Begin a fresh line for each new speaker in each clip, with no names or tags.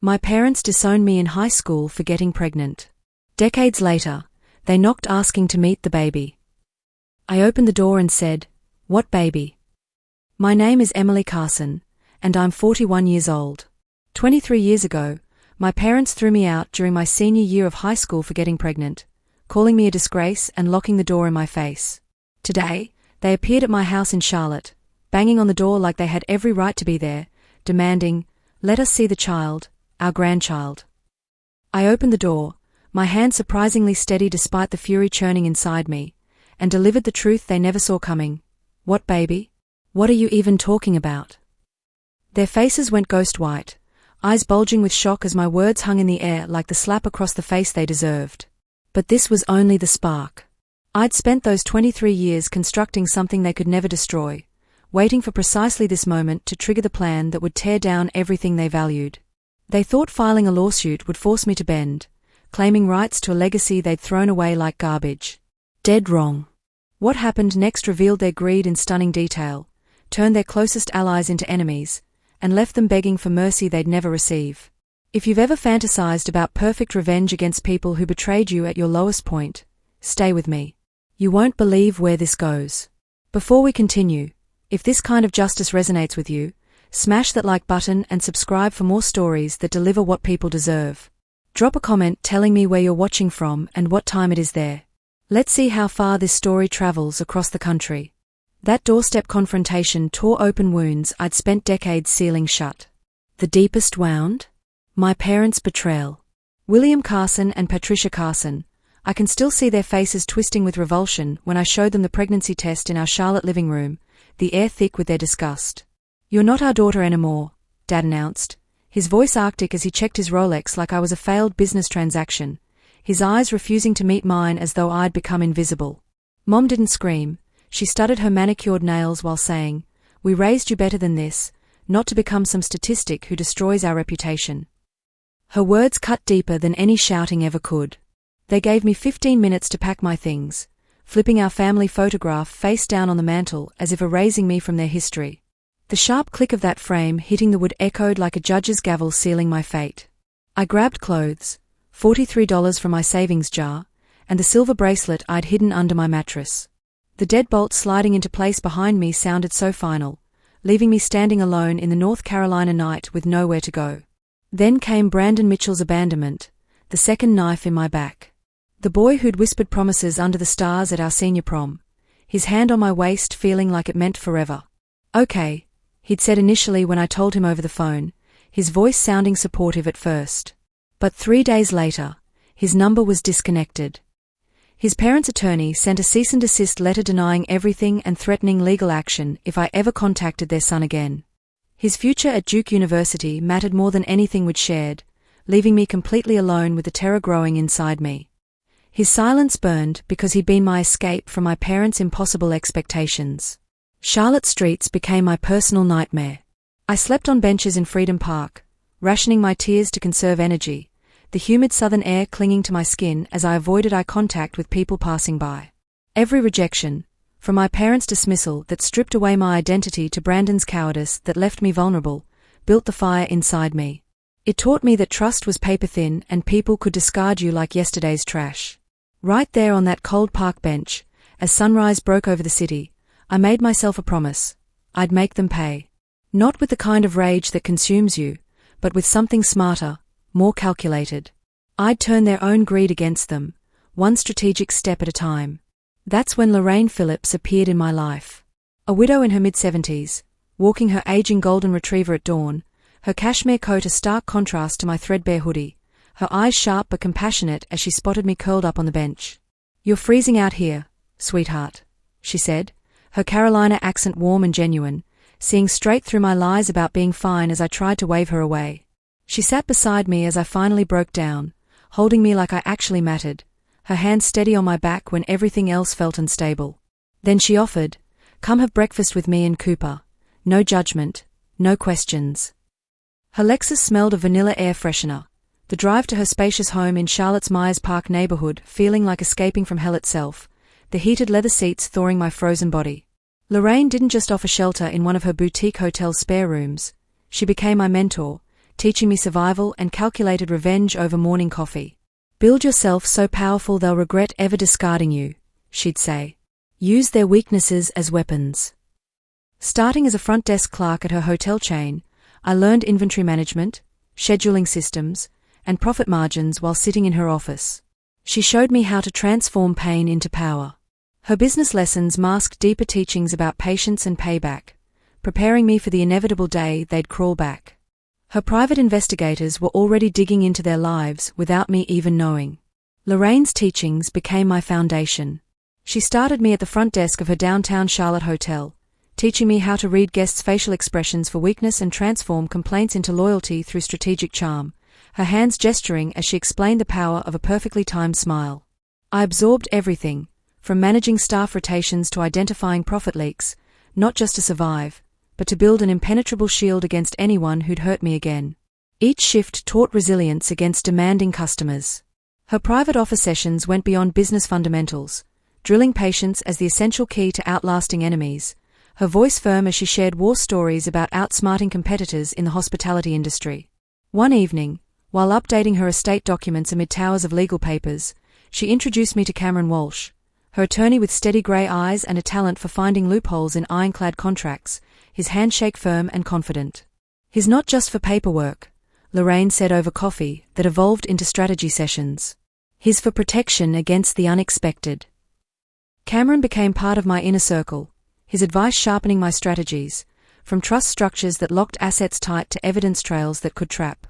My parents disowned me in high school for getting pregnant. Decades later, they knocked asking to meet the baby. I opened the door and said, "What baby?" My name is Emily Carson, and I'm 41 years old. 23 years ago, my parents threw me out during my senior year of high school for getting pregnant, calling me a disgrace and locking the door in my face. Today, they appeared at my house in Charlotte, banging on the door like they had every right to be there, demanding, "Let us see the child, our grandchild." I opened the door, my hand surprisingly steady despite the fury churning inside me, and delivered the truth they never saw coming. "What baby? What are you even talking about?" Their faces went ghost white, eyes bulging with shock as my words hung in the air like the slap across the face they deserved. But this was only the spark. I'd spent those 23 years constructing something they could never destroy, waiting for precisely this moment to trigger the plan that would tear down everything they valued. They thought filing a lawsuit would force me to bend, claiming rights to a legacy they'd thrown away like garbage. Dead wrong. What happened next revealed their greed in stunning detail, turned their closest allies into enemies, and left them begging for mercy they'd never receive. If you've ever fantasized about perfect revenge against people who betrayed you at your lowest point, stay with me. You won't believe where this goes. Before we continue, if this kind of justice resonates with you, smash that like button and subscribe for more stories that deliver what people deserve. Drop a comment telling me where you're watching from and what time it is there. Let's see how far this story travels across the country. That doorstep confrontation tore open wounds I'd spent decades sealing shut. The deepest wound? My parents' betrayal. William Carson and Patricia Carson. I can still see their faces twisting with revulsion when I showed them the pregnancy test in our Charlotte living room, the air thick with their disgust. "You're not our daughter anymore," Dad announced, his voice arctic as he checked his Rolex like I was a failed business transaction, his eyes refusing to meet mine as though I'd become invisible. Mom didn't scream. She studied her manicured nails while saying, "We raised you better than this, not to become some statistic who destroys our reputation." Her words cut deeper than any shouting ever could. They gave me 15 minutes to pack my things, flipping our family photograph face down on the mantel as if erasing me from their history. The sharp click of that frame hitting the wood echoed like a judge's gavel sealing my fate. I grabbed clothes, $43 from my savings jar, and the silver bracelet I'd hidden under my mattress. The deadbolt sliding into place behind me sounded so final, leaving me standing alone in the North Carolina night with nowhere to go. Then came Brandon Mitchell's abandonment, the second knife in my back. The boy who'd whispered promises under the stars at our senior prom, his hand on my waist feeling like it meant forever. "Okay," he'd said initially when I told him over the phone, his voice sounding supportive at first. But 3 days later, his number was disconnected. His parents' attorney sent a cease and desist letter denying everything and threatening legal action if I ever contacted their son again. His future at Duke University mattered more than anything we'd shared, leaving me completely alone with the terror growing inside me. His silence burned because he'd been my escape from my parents' impossible expectations. Charlotte streets became my personal nightmare. I slept on benches in Freedom Park, rationing my tears to conserve energy, the humid southern air clinging to my skin as I avoided eye contact with people passing by. Every rejection, from my parents' dismissal that stripped away my identity to Brandon's cowardice that left me vulnerable, built the fire inside me. It taught me that trust was paper-thin and people could discard you like yesterday's trash. Right there on that cold park bench, as sunrise broke over the city, I made myself a promise. I'd make them pay. Not with the kind of rage that consumes you, but with something smarter, more calculated. I'd turn their own greed against them, one strategic step at a time. That's when Lorraine Phillips appeared in my life. A widow in her mid-70s, walking her aging golden retriever at dawn, her cashmere coat a stark contrast to my threadbare hoodie, her eyes sharp but compassionate as she spotted me curled up on the bench. "You're freezing out here, sweetheart," she said, her Carolina accent warm and genuine, seeing straight through my lies about being fine as I tried to wave her away. She sat beside me as I finally broke down, holding me like I actually mattered, her hand steady on my back when everything else felt unstable. Then she offered, "Come have breakfast with me and Cooper. No judgment, no questions." Her Lexus smelled of vanilla air freshener, the drive to her spacious home in Charlotte's Myers Park neighborhood feeling like escaping from hell itself, the heated leather seats thawing my frozen body. Lorraine didn't just offer shelter in one of her boutique hotel spare rooms. She became my mentor, teaching me survival and calculated revenge over morning coffee. "Build yourself so powerful they'll regret ever discarding you," she'd say. "Use their weaknesses as weapons." Starting as a front desk clerk at her hotel chain, I learned inventory management, scheduling systems, and profit margins while sitting in her office. She showed me how to transform pain into power. Her business lessons masked deeper teachings about patience and payback, preparing me for the inevitable day they'd crawl back. Her private investigators were already digging into their lives without me even knowing. Lorraine's teachings became my foundation. She started me at the front desk of her downtown Charlotte hotel, teaching me how to read guests' facial expressions for weakness and transform complaints into loyalty through strategic charm, her hands gesturing as she explained the power of a perfectly timed smile. I absorbed everything, from managing staff rotations to identifying profit leaks, not just to survive, but to build an impenetrable shield against anyone who'd hurt me again. Each shift taught resilience against demanding customers. Her private office sessions went beyond business fundamentals, drilling patience as the essential key to outlasting enemies, her voice firm as she shared war stories about outsmarting competitors in the hospitality industry. One evening, while updating her estate documents amid towers of legal papers, she introduced me to Cameron Walsh, her attorney with steady grey eyes and a talent for finding loopholes in ironclad contracts, his handshake firm and confident. "He's not just for paperwork," Lorraine said over coffee that evolved into strategy sessions. "He's for protection against the unexpected." Cameron became part of my inner circle, his advice sharpening my strategies, from trust structures that locked assets tight to evidence trails that could trap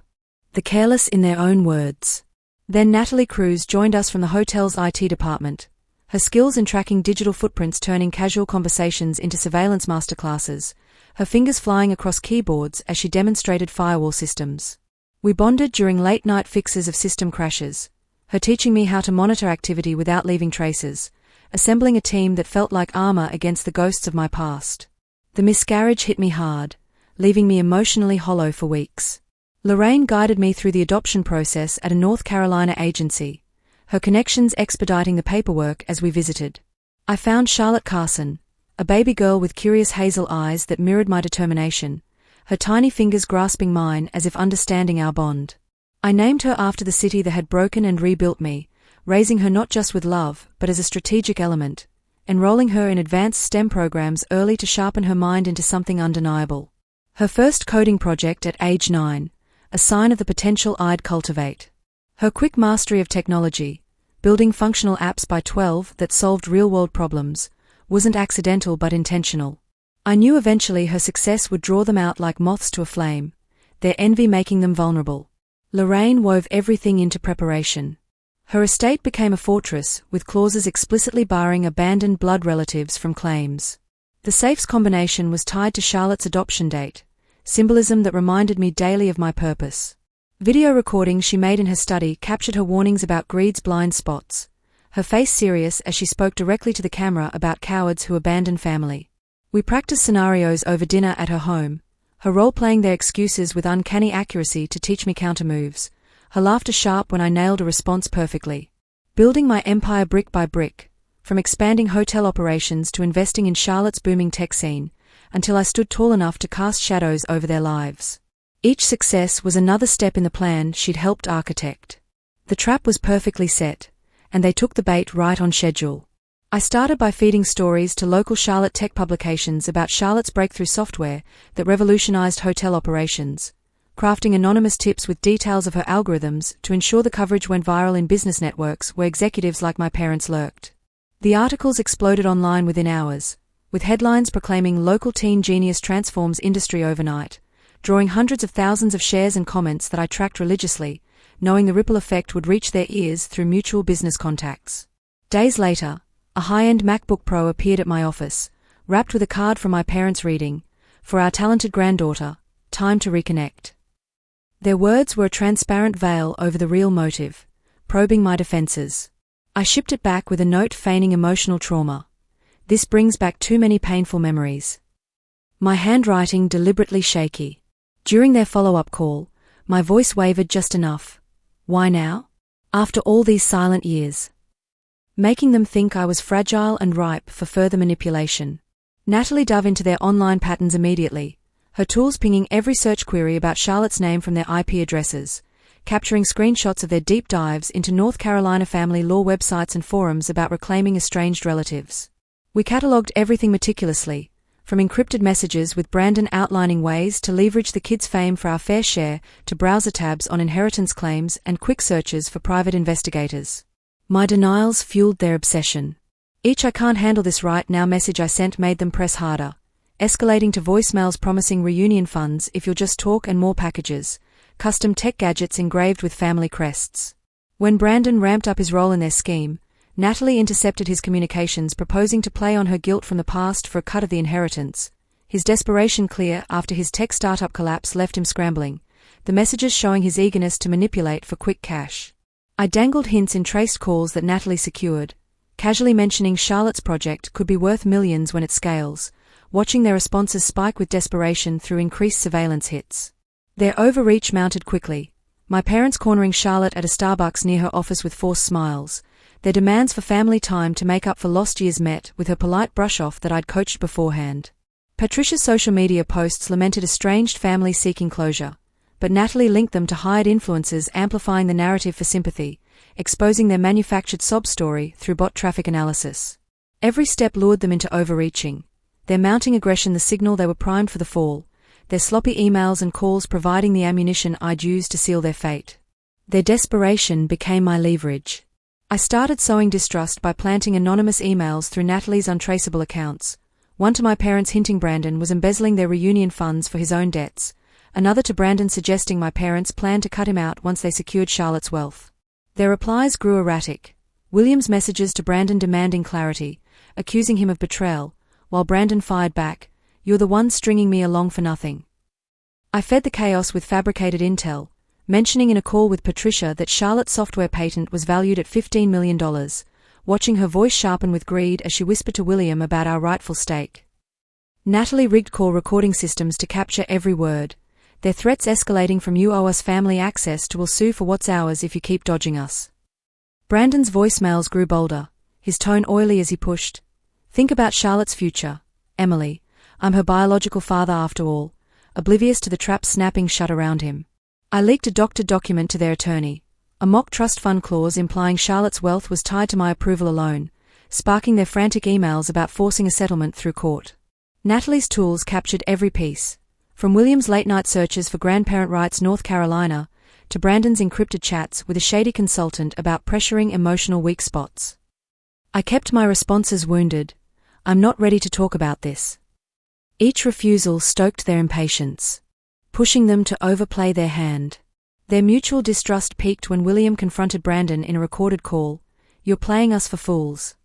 the careless in their own words. Then Natalie Cruz joined us from the hotel's IT department, her skills in tracking digital footprints turning casual conversations into surveillance masterclasses, her fingers flying across keyboards as she demonstrated firewall systems. We bonded during late-night fixes of system crashes, her teaching me how to monitor activity without leaving traces, assembling a team that felt like armor against the ghosts of my past. The miscarriage hit me hard, leaving me emotionally hollow for weeks. Lorraine guided me through the adoption process at a North Carolina agency, her connections expediting the paperwork as we visited. I found Charlotte Carson, a baby girl with curious hazel eyes that mirrored my determination, her tiny fingers grasping mine as if understanding our bond. I named her after the city that had broken and rebuilt me, raising her not just with love, but as a strategic element, enrolling her in advanced STEM programs early to sharpen her mind into something undeniable. Her first coding project at age 9, a sign of the potential I'd cultivate. Her quick mastery of technology, building functional apps by 12 that solved real-world problems, wasn't accidental but intentional. I knew eventually her success would draw them out like moths to a flame, their envy making them vulnerable. Lorraine wove everything into preparation. Her estate became a fortress, with clauses explicitly barring abandoned blood relatives from claims. The safe's combination was tied to Charlotte's adoption date, symbolism that reminded me daily of my purpose. Video recordings she made in her study captured her warnings about greed's blind spots, her face serious as she spoke directly to the camera about cowards who abandon family. We practiced scenarios over dinner at her home, her role-playing their excuses with uncanny accuracy to teach me counter-moves, her laughter sharp when I nailed a response perfectly. Building my empire brick by brick, from expanding hotel operations to investing in Charlotte's booming tech scene, until I stood tall enough to cast shadows over their lives. Each success was another step in the plan she'd helped architect. The trap was perfectly set, and they took the bait right on schedule. I started by feeding stories to local Charlotte tech publications about Charlotte's breakthrough software that revolutionized hotel operations, crafting anonymous tips with details of her algorithms to ensure the coverage went viral in business networks where executives like my parents lurked. The articles exploded online within hours, with headlines proclaiming local teen genius transforms industry overnight, drawing hundreds of thousands of shares and comments that I tracked religiously, knowing the ripple effect would reach their ears through mutual business contacts. Days later, a high-end MacBook Pro appeared at my office, wrapped with a card from my parents reading, "For our talented granddaughter, time to reconnect." Their words were a transparent veil over the real motive, probing my defenses. I shipped it back with a note feigning emotional trauma. "This brings back too many painful memories." My handwriting deliberately shaky. During their follow-up call, my voice wavered just enough. Why now? After all these silent years. Making them think I was fragile and ripe for further manipulation. Natalie dove into their online patterns immediately, her tools pinging every search query about Charlotte's name from their IP addresses, capturing screenshots of their deep dives into North Carolina family law websites and forums about reclaiming estranged relatives. We catalogued everything meticulously, from encrypted messages with Brandon outlining ways to leverage the kids' fame for our fair share, to browser tabs on inheritance claims and quick searches for private investigators. My denials fueled their obsession. Each "I can't handle this right now" message I sent made them press harder, escalating to voicemails promising reunion funds if you'll just talk and more packages, custom tech gadgets engraved with family crests. When Brandon ramped up his role in their scheme, Natalie intercepted his communications proposing to play on her guilt from the past for a cut of the inheritance. His desperation clear after his tech startup collapse left him scrambling, the messages showing his eagerness to manipulate for quick cash. I dangled hints in traced calls that Natalie secured, casually mentioning Charlotte's project could be worth millions when it scales, watching their responses spike with desperation through increased surveillance hits. Their overreach mounted quickly, my parents cornering Charlotte at a Starbucks near her office with forced smiles, their demands for family time to make up for lost years met with her polite brush-off that I'd coached beforehand. Patricia's social media posts lamented estranged families seeking closure, but Natalie linked them to hired influencers amplifying the narrative for sympathy, exposing their manufactured sob story through bot traffic analysis. Every step lured them into overreaching, their mounting aggression the signal they were primed for the fall, their sloppy emails and calls providing the ammunition I'd use to seal their fate. Their desperation became my leverage. I started sowing distrust by planting anonymous emails through Natalie's untraceable accounts, one to my parents hinting Brandon was embezzling their reunion funds for his own debts, another to Brandon suggesting my parents planned to cut him out once they secured Charlotte's wealth. Their replies grew erratic, William's messages to Brandon demanding clarity, accusing him of betrayal, while Brandon fired back, "You're the one stringing me along for nothing." I fed the chaos with fabricated intel, mentioning in a call with Patricia that Charlotte's software patent was valued at $15 million, watching her voice sharpen with greed as she whispered to William about our rightful stake. Natalie rigged call recording systems to capture every word, their threats escalating from "you owe us family access" to "we'll sue for what's ours if you keep dodging us." Brandon's voicemails grew bolder, his tone oily as he pushed, "Think about Charlotte's future, Emily. I'm her biological father after all," oblivious to the trap snapping shut around him. I leaked a doctored document to their attorney, a mock trust fund clause implying Charlotte's wealth was tied to my approval alone, sparking their frantic emails about forcing a settlement through court. Natalie's tools captured every piece, from William's late-night searches for grandparent rights North Carolina, to Brandon's encrypted chats with a shady consultant about pressuring emotional weak spots. I kept my responses wounded. "I'm not ready to talk about this." Each refusal stoked their impatience, pushing them to overplay their hand. Their mutual distrust peaked when William confronted Brandon in a recorded call, "You're playing us for fools."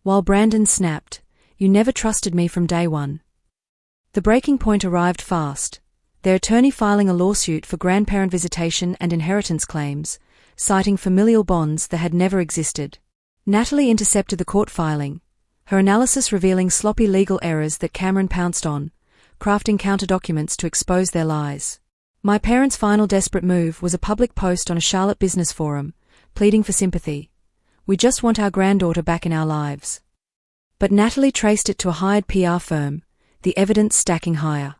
While Brandon snapped, "You never trusted me from day one." The breaking point arrived fast, their attorney filing a lawsuit for grandparent visitation and inheritance claims, citing familial bonds that had never existed. Natalie intercepted the court filing, her analysis revealing sloppy legal errors that Cameron pounced on, crafting counter-documents to expose their lies. My parents' final desperate move was a public post on a Charlotte business forum, pleading for sympathy. "We just want our granddaughter back in our lives." But Natalie traced it to a hired PR firm, the evidence stacking higher.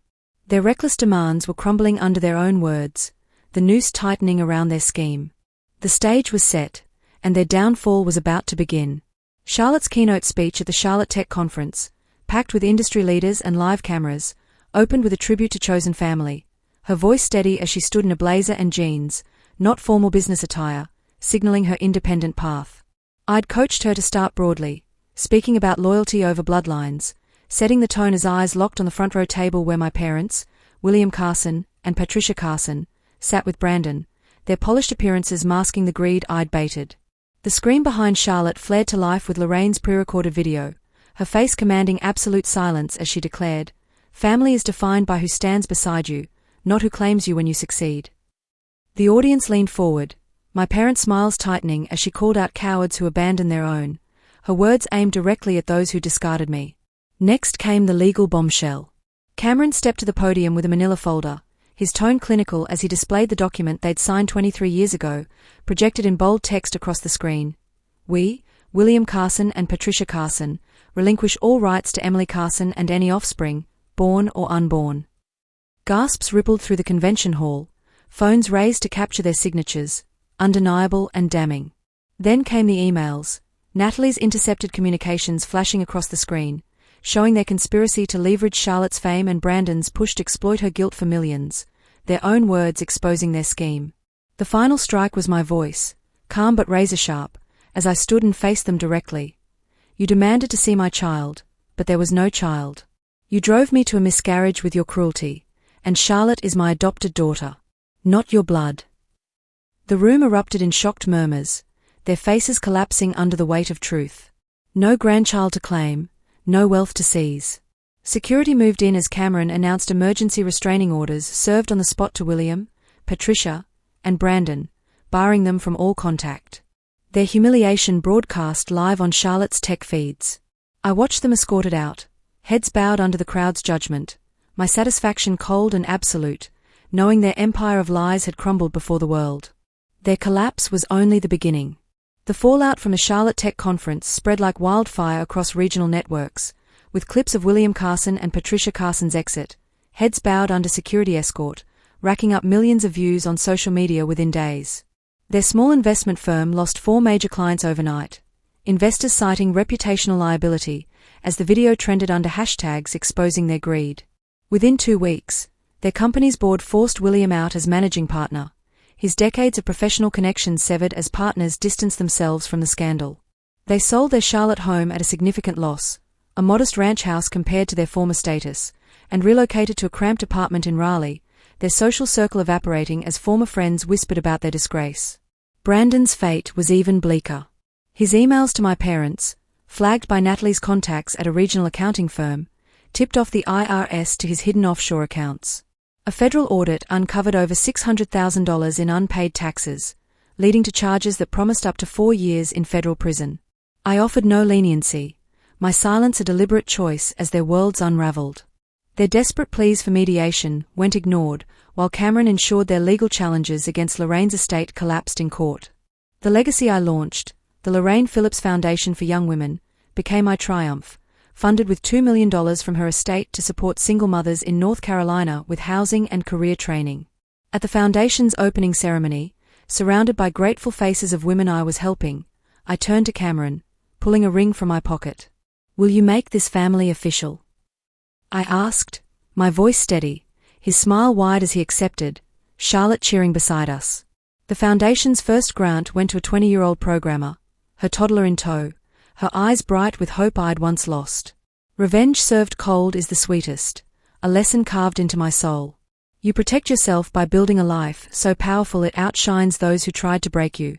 Their reckless demands were crumbling under their own words, the noose tightening around their scheme. The stage was set, and their downfall was about to begin. Charlotte's keynote speech at the Charlotte Tech Conference, packed with industry leaders and live cameras, opened with a tribute to chosen family, her voice steady as she stood in a blazer and jeans, not formal business attire, signaling her independent path. I'd coached her to start broadly, speaking about loyalty over bloodlines, setting the tone as eyes locked on the front row table where my parents, William Carson and Patricia Carson, sat with Brandon, their polished appearances masking the greed I'd baited. The screen behind Charlotte flared to life with Lorraine's pre-recorded video, her face commanding absolute silence as she declared, "Family is defined by who stands beside you, not who claims you when you succeed." The audience leaned forward, my parents' smiles tightening as she called out cowards who abandoned their own, her words aimed directly at those who discarded me. Next came the legal bombshell. Cameron stepped to the podium with a manila folder, his tone clinical as he displayed the document they'd signed 23 years ago, projected in bold text across the screen. "We, William Carson and Patricia Carson, relinquish all rights to Emily Carson and any offspring, born or unborn." Gasps rippled through the convention hall, phones raised to capture their signatures, undeniable and damning. Then came the emails, Natalie's intercepted communications flashing across the screen, showing their conspiracy to leverage Charlotte's fame and Brandon's push to exploit her guilt for millions, their own words exposing their scheme. The final strike was my voice, calm but razor-sharp, as I stood and faced them directly. You demanded to see my child, but there was no child. You drove me to a miscarriage with your cruelty, and Charlotte is my adopted daughter, not your blood. The room erupted in shocked murmurs, their faces collapsing under the weight of truth. No grandchild to claim, no wealth to seize. Security moved in as Cameron announced emergency restraining orders served on the spot to William, Patricia, and Brandon, barring them from all contact. Their humiliation broadcast live on Charlotte's tech feeds. I watched them escorted out, heads bowed under the crowd's judgment, my satisfaction cold and absolute, knowing their empire of lies had crumbled before the world. Their collapse was only the beginning. The fallout from the Charlotte Tech Conference spread like wildfire across regional networks, with clips of William Carson and Patricia Carson's exit, heads bowed under security escort, racking up millions of views on social media within days. Their small investment firm lost 4 major clients overnight, investors citing reputational liability, as the video trended under hashtags exposing their greed. Within 2 weeks, their company's board forced William out as managing partner, his decades of professional connections severed as partners distanced themselves from the scandal. They sold their Charlotte home at a significant loss, a modest ranch house compared to their former status, and relocated to a cramped apartment in Raleigh, their social circle evaporating as former friends whispered about their disgrace. Brandon's fate was even bleaker. His emails to my parents, flagged by Natalie's contacts at a regional accounting firm, tipped off the IRS to his hidden offshore accounts. A federal audit uncovered over $600,000 in unpaid taxes, leading to charges that promised up to 4 years in federal prison. I offered no leniency, my silence a deliberate choice as their worlds unraveled. Their desperate pleas for mediation went ignored, while Cameron ensured their legal challenges against Lorraine's estate collapsed in court. The legacy I launched, the Lorraine Phillips Foundation for Young Women, became my triumph, funded with $2 million from her estate to support single mothers in North Carolina with housing and career training. At the foundation's opening ceremony, surrounded by grateful faces of women I was helping, I turned to Cameron, pulling a ring from my pocket. "Will you make this family official?" I asked, my voice steady, his smile wide as he accepted, Charlotte cheering beside us. The foundation's first grant went to a 20-year-old programmer, her toddler in tow, her eyes bright with hope I'd once lost. Revenge served cold is the sweetest, a lesson carved into my soul. You protect yourself by building a life so powerful it outshines those who tried to break you.